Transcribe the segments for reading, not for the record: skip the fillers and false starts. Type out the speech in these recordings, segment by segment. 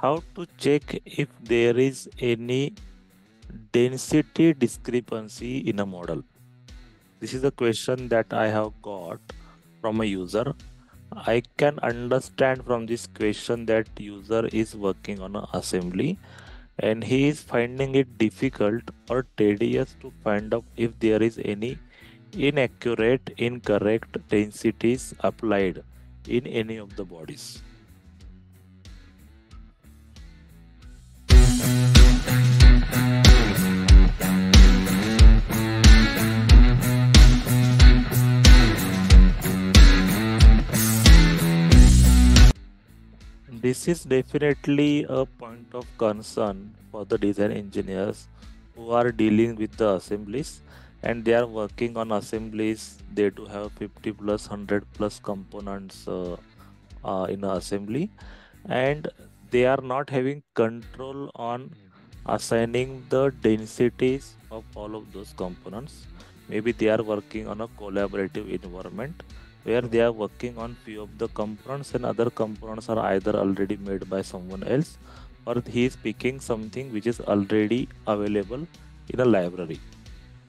how to check if there is any density discrepancy in a model? This is a question that I have got from a user. I can understand from this question that user is working on an assembly and he is finding it difficult or tedious to find out if there is any inaccurate, incorrect densities applied in any of the bodies. This is definitely a point of concern for the design engineers who are dealing with the assemblies and they are working on assemblies. They do have 50 plus 100 plus components in the assembly, and they are not having control on assigning the densities of all of those components. Maybe they are working on a collaborative environment where they are working on few of the components and other components are either already made by someone else or he is picking something which is already available in a library.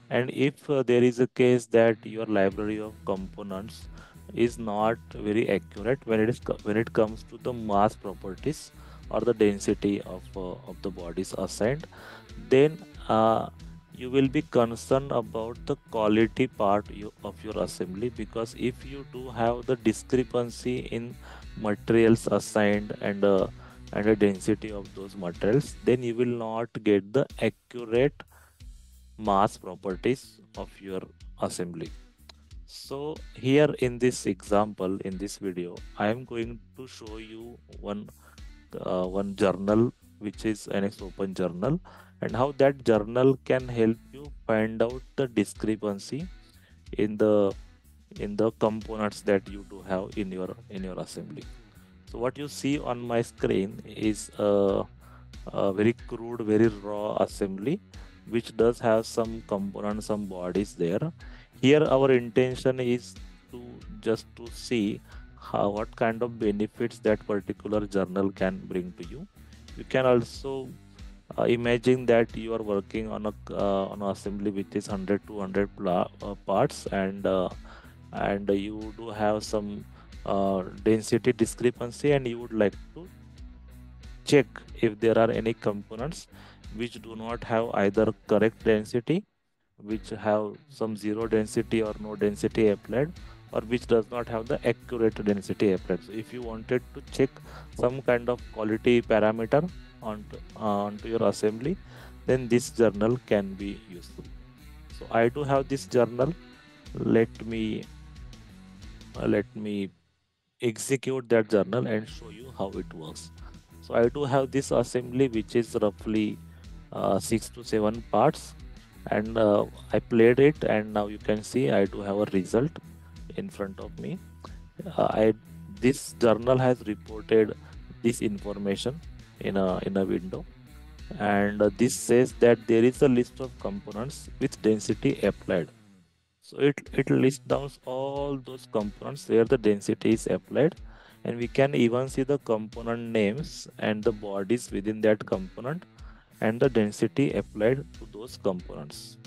And if there is a case that your library of components is not very accurate when it comes to the mass properties or the density of the bodies assigned, then you will be concerned about the quality part of your assembly, because if you do have the discrepancy in materials assigned and the density of those materials, then you will not get the accurate mass properties of your assembly. So here in this example, in this video, I am going to show you one journal, which is NXOpen journal, and how that journal can help you find out the discrepancy in the components that you do have in your assembly. So what you see on my screen is a very crude, very raw assembly, which does have some components, some bodies there. Here our intention is to just to see what kind of benefits that particular journal can bring to you. You can also imagine that you are working on an assembly which is 100 to 100 parts, and you do have some density discrepancy, and you would like to check if there are any components which do not have either correct density, which have some zero density or no density applied, or which does not have the accurate density applied. So if you wanted to check some kind of quality parameter onto your assembly, then this journal can be useful. So I do have this journal. Let me execute that journal and show you how it works. So I do have this assembly which is roughly 6 to 7 parts, and I played it, and now you can see I do have a result in front of me. I This journal has reported this information in a window, and this says that there is a list of components with density applied. So it lists down all those components where the density is applied, and we can even see the component names and the bodies within that component and the density applied to those components.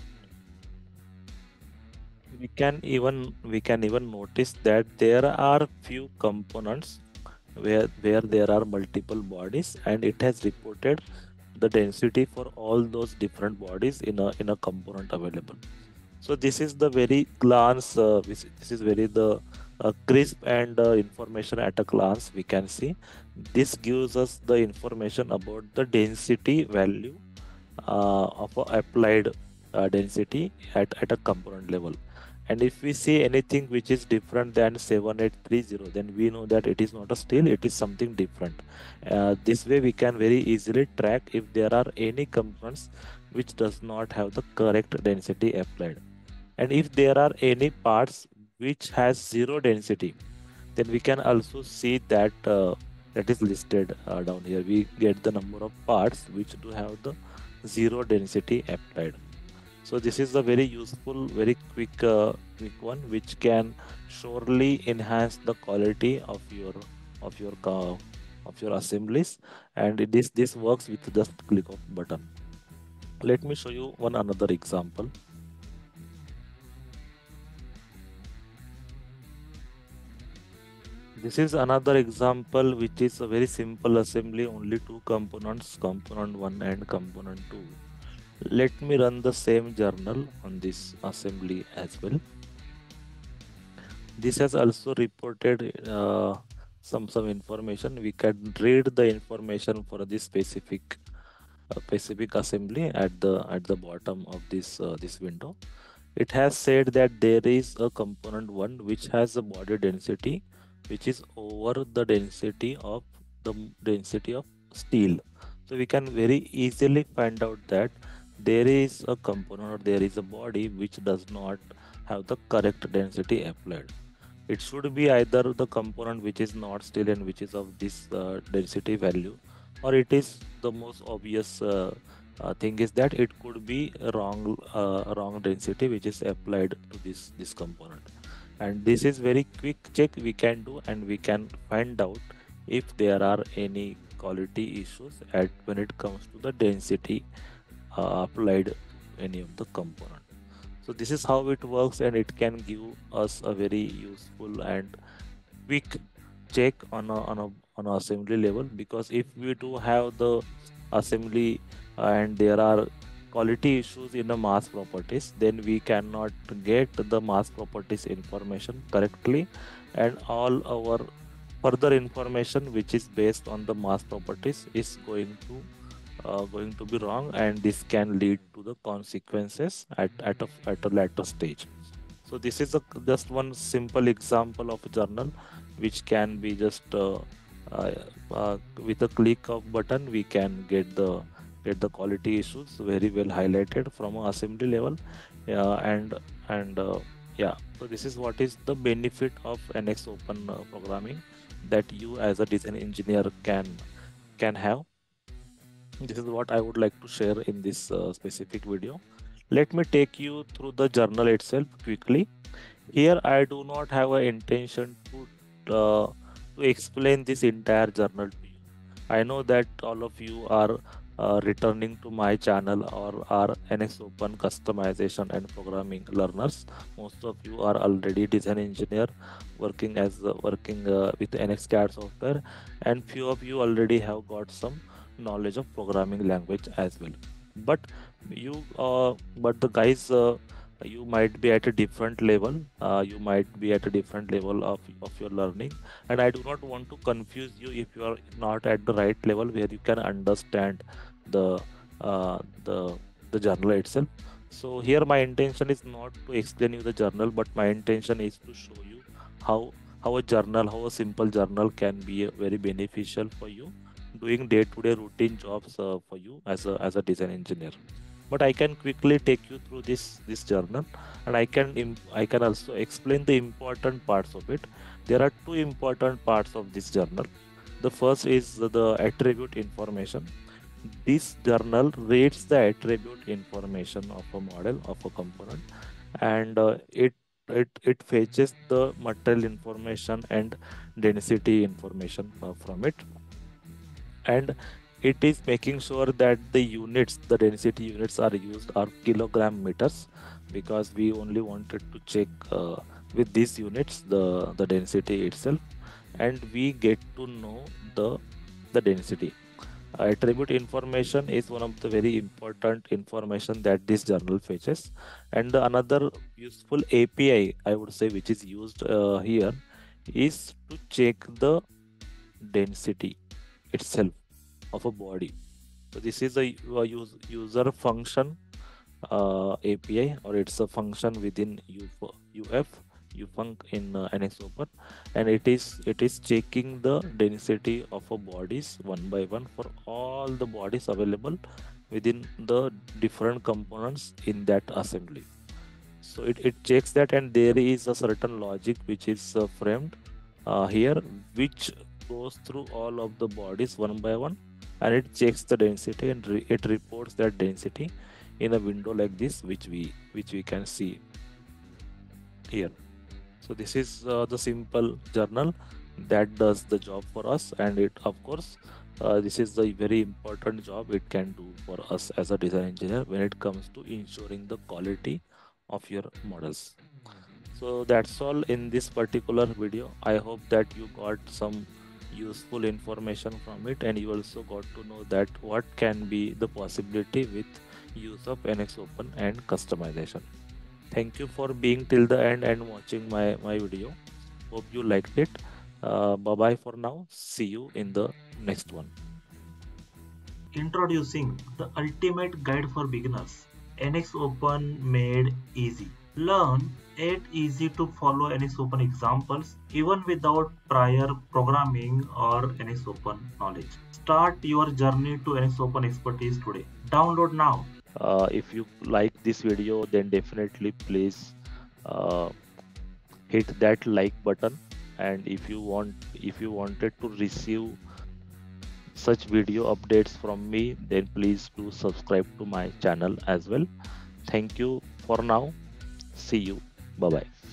We can even notice that there are few components where there are multiple bodies, and it has reported the density for all those different bodies in a component available. So this is the very glance. This is very the crisp and information at a glance we can see. This gives us the information about the density value of a applied density at a component level. And if we see anything which is different than 7830, then we know that it is not a steel, it is something different. This way we can very easily track if there are any components which does not have the correct density applied. And if there are any parts which has zero density, then we can also see that that is listed down here. We get the number of parts which do have the zero density applied. So this is a very useful, very quick one, which can surely enhance the quality of your of your assemblies, and this works with just click of button. Let me show you one another example. This is another example which is a very simple assembly, only two components, component 1 and component 2. Let me run the same journal on this assembly as well. This has also reported some information. We can read the information for this specific assembly at the bottom of this window. It has said that there is a component 1 which has a body density which is over the density of steel. So we can very easily find out that there is a component or there is a body which does not have the correct density applied. It should be either the component which is not steel and which is of this density value, or it is the most obvious thing is that it could be a wrong density which is applied to this component. And this is very quick check we can do, and we can find out if there are any quality issues at when it comes to the density applied to any of the component. So this is how it works, and it can give us a very useful and quick check on a assembly level, because if we do have the assembly and there are quality issues in the mass properties, then we cannot get the mass properties information correctly, and all our further information which is based on the mass properties is going to be wrong, and this can lead to the consequences at a later stage. So this is just one simple example of a journal which can be just uh, with a click of button we can get the quality issues very well highlighted from a assembly level. And yeah, so this is what is the benefit of NXOpen programming that you as a design engineer can have. This is what I would like to share in this specific video. Let me take you through the journal itself quickly. Here I do not have an intention to explain this entire journal to you. I know that all of you are returning to my channel or are NXOpen customization and programming learners. Most of you are already design engineer working with NXCAD software, and few of you already have got some knowledge of programming language as well. But but the guys, you might be at a different level. You might be at a different level of your learning, and I do not want to confuse you if you are not at the right level where you can understand the uh, the the journal itself. So here my intention is not to explain you the journal, but my intention is to show you how how a simple journal can be very beneficial for you doing day-to-day routine jobs for you as a design engineer. But I can quickly take you through this journal, and I can also explain the important parts of it. There are two important parts of this journal. The first is the attribute information. This journal reads the attribute information of a model of a component, and it fetches the material information and density information from it, and it is making sure that the units, the density units are used are kilogram meters, because we only wanted to check with these units the density itself, and we get to know the density. Attribute information is one of the very important information that this journal fetches, and the another useful API I would say which is used here is to check the density itself of a body. So this is a user function API, or it's a function within UFunc in NXOpen, and it is checking the density of a bodies one by one for all the bodies available within the different components in that assembly. So it checks that, and there is a certain logic which is framed here, which goes through all of the bodies one by one, and it checks the density, and it reports that density in a window like this, which we can see here. So this is the simple journal. that does the job for us. And it, of course, this is the very important job it can do for us as a design engineer when it comes to ensuring the quality of your models. So that's all in this particular video. I hope that you got some useful information from it, and you also got to know that what can be the possibility with use of NXOpen and customization. Thank you for being till the end and watching my video. Hope you liked it. Bye bye for now. See you in the next one. Introducing the ultimate guide for beginners. NXOpen made easy. Learn 8 easy to follow NXOpen examples even without prior programming or NXOpen knowledge. Start your journey to NXOpen expertise today. Download now. If you like this video, then definitely please uh, hit that like button. And if you wanted to receive such video updates from me, then please do subscribe to my channel as well. Thank you for now. See you. Bye bye.